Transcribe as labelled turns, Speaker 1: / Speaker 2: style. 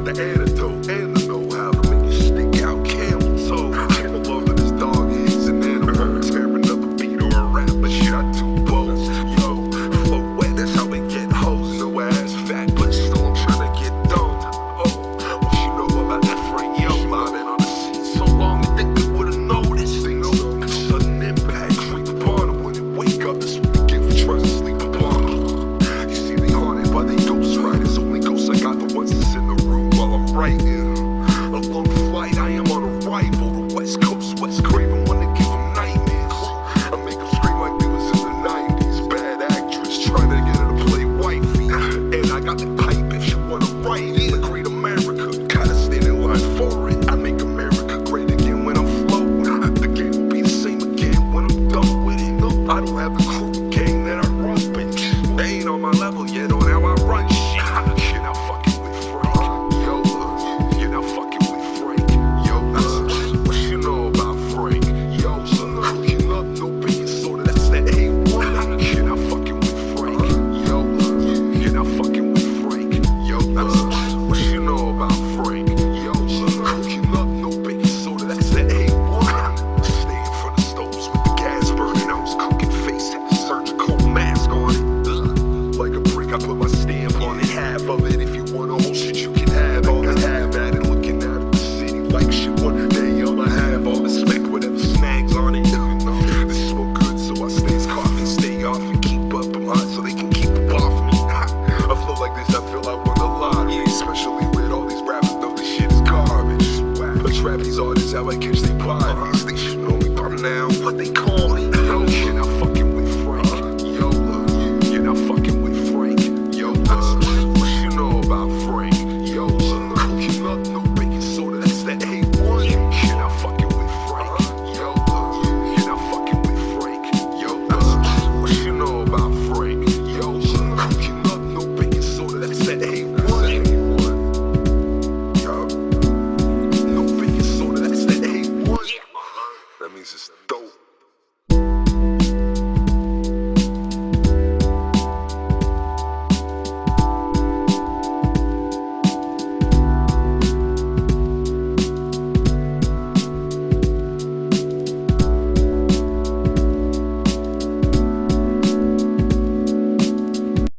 Speaker 1: The antidote and the know-how to make it stick out camel toe. And the love of this dog is an animal. Tearing up a beat or a rap, but shit I do both. Yo, flow wet, that's how they get hoes. No ass fat, but still I'm trying to get done. Oh, what you know about that friend? Yo, I've been on the scene so long that they would've noticed. They know sudden impact creep upon them when they wake up. That's what they get for trying to sleep upon them. You see, they haunted by they ghost riders. Only ghosts I got the ones that's in the room while I'm writing. A long flight, I am on arrival. The West Coast, West Craven, wanna give them nightmares. I make them scream like they was in the 90s. Bad actress trying to get her to play wifey. And I got the pipe if you wanna write it. The great America, gotta stand in line for it. I make America great again when I'm flowing. The game will be the same again when I'm done with it. No, I don't have the crew gang that I run with. They ain't on my